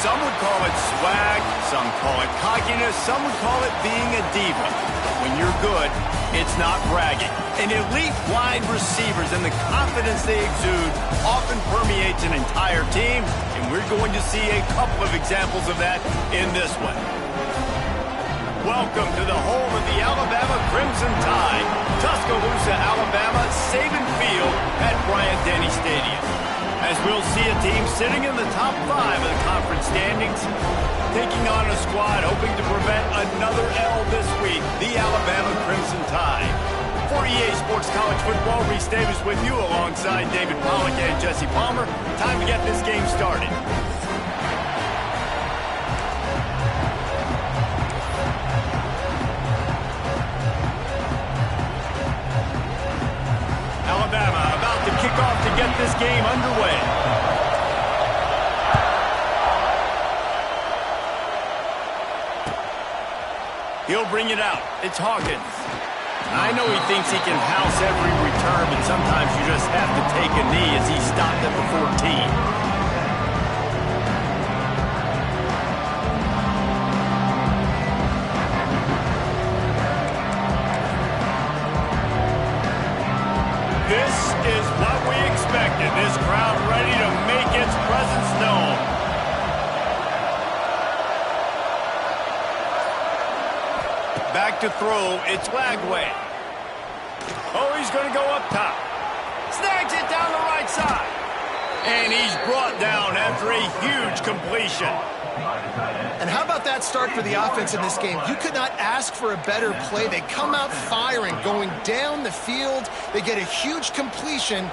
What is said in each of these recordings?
Some would call it swag, some call it cockiness, some would call it being a diva. But when you're good, it's not bragging. And elite wide receivers and the confidence they exude often permeates an entire team, and we're going to see a couple of examples of that in this one. Welcome to the home of the Alabama Crimson Tide, Tuscaloosa, Alabama, Saban Field at Bryant-Denny Stadium. As we'll see a team sitting in the top 5 of the conference standings, taking on a squad hoping to prevent another L this week, the Alabama Crimson Tide. For EA Sports College Football, Reese Davis with you alongside David Pollack and Jesse Palmer. Time to get this game started. Alabama about to kick off to get this game underway. He'll bring it out. It's Hawkins. I know he thinks he can house every return, but sometimes you just have to take a knee as he stopped at the 14. This is what we expected. This crowd ready to make its presence known. Back to throw. It's Lagway. Oh, he's going to go up top. Snags it down the right side. And he's brought down after a huge completion. And how about that start for the offense in this game? You could not ask for a better play. They come out firing, going down the field. They get a huge completion.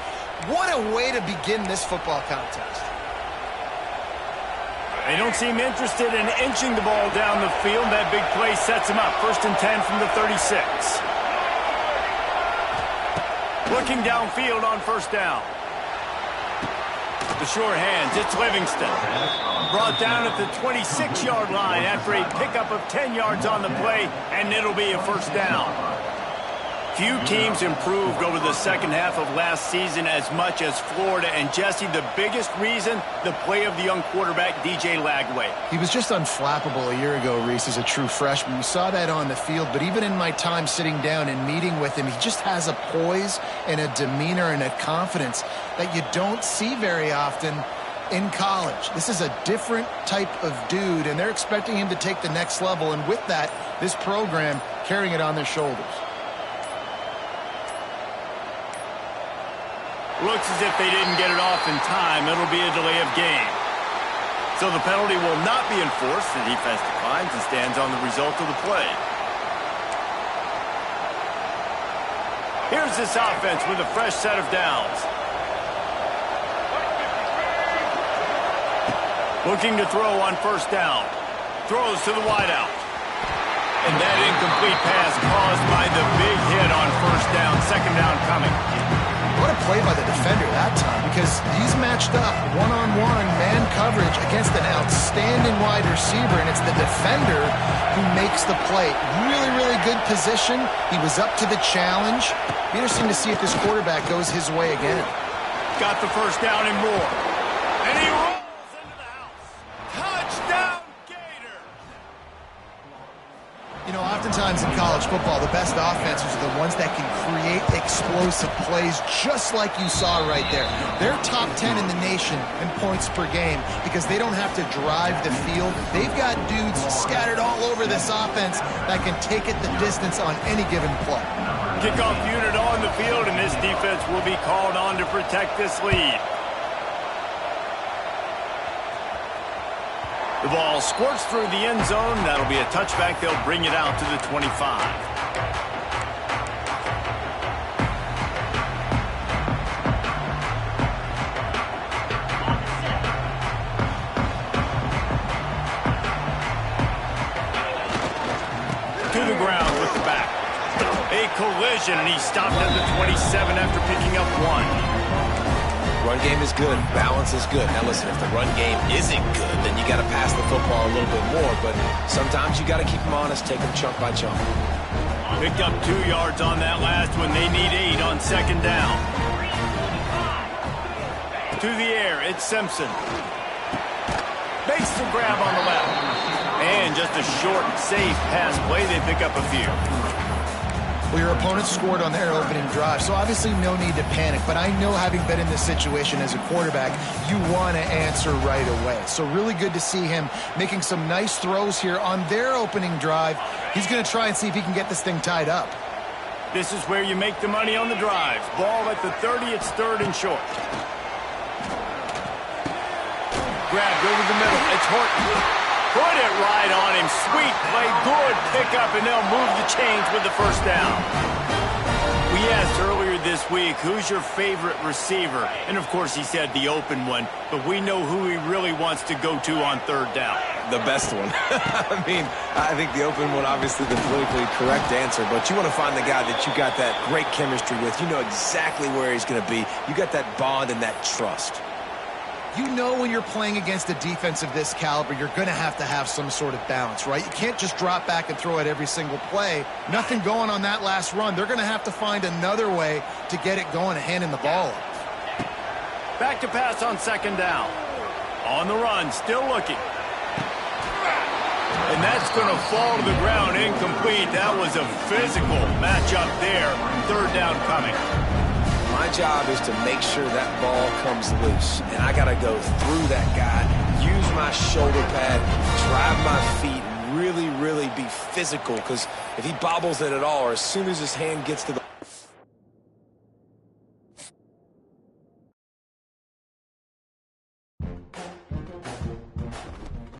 What a way to begin this football contest. They don't seem interested in inching the ball down the field. That big play sets him up. 1st and 10 from the 36. Looking downfield on 1st down. The short hands, it's Livingston. Brought down at the 26-yard line after a pickup of 10 yards on the play, and it'll be a 1st down. Few teams improved over the second half of last season as much as Florida. And Jesse, the biggest reason, the play of the young quarterback, DJ Lagway. He was just unflappable a year ago, Reese, as a true freshman. We saw that on the field, but even in my time sitting down and meeting with him, he just has a poise and a demeanor and a confidence that you don't see very often in college. This is a different type of dude, and they're expecting him to take the next level, and with that, this program carrying it on their shoulders. Looks as if they didn't get it off in time. It'll be a delay of game. So the penalty will not be enforced. The defense declines and stands on the result of the play. Here's this offense with a fresh set of downs. Looking to throw on 1st down. Throws to the wideout. And that incomplete pass caused by the big hit on 1st down. 2nd down coming. What a play by the defender that time, because he's matched up one-on-one man coverage against an outstanding wide receiver, and it's the defender who makes the play. Really, really good position. He was up to the challenge. Be interesting to see if this quarterback goes his way again. Got the 1st down and more. And he rolls into the house. Touchdown, Gator! You know, oftentimes in college football, the best offenses are the ones that can create explosive plays, just like you saw right there. They're top 10 in the nation in points per game because they don't have to drive the field. They've got dudes scattered all over this offense that can take it the distance on any given play. Kickoff unit on the field, and this defense will be called on to protect this lead. The ball squirts through the end zone. That'll be a touchback. They'll bring it out to the 25. To the ground with the back. A collision, and he stopped at the 27 after picking up 1. Run game is good. Balance is good. Now, listen, if the run game isn't good, then you got to pass the football a little bit more. But sometimes you got to keep them honest, take them chunk by chunk. Picked up 2 yards on that last one. They need 8 on 2nd down. To the air, it's Simpson. Makes a grab on the left. And just a short, safe pass play. They pick up a few. Well, your opponent scored on their opening drive, so obviously no need to panic. But I know, having been in this situation as a quarterback, you want to answer right away. So really good to see him making some nice throws here on their opening drive. He's going to try and see if he can get this thing tied up. This is where you make the money on the drives. Ball at the 30, it's third and short. Grabbed over the middle. It's Horton. Put it right on him. Sweet play. Good pickup, and they'll move the chains with the first down. We asked earlier this week, who's your favorite receiver? And, of course, he said the open one. But we know who he really wants to go to on third down. The best one. I mean, I think the open one, obviously the politically correct answer, but you want to find the guy that you got that great chemistry with. You know exactly where he's going to be. You got that bond and that trust. You know, when you're playing against a defense of this caliber, you're going to have some sort of balance, right? You can't just drop back and throw it every single play. Nothing going on that last run. They're going to have to find another way to get it going and handing the ball off. Back to pass on second down. On the run, still looking. And that's going to fall to the ground, incomplete. That was a physical matchup there. Third down coming. My job is to make sure that ball comes loose. And I got to go through that guy, use my shoulder pad, drive my feet, and really be physical. Because if he bobbles it at all, or as soon as his hand gets to the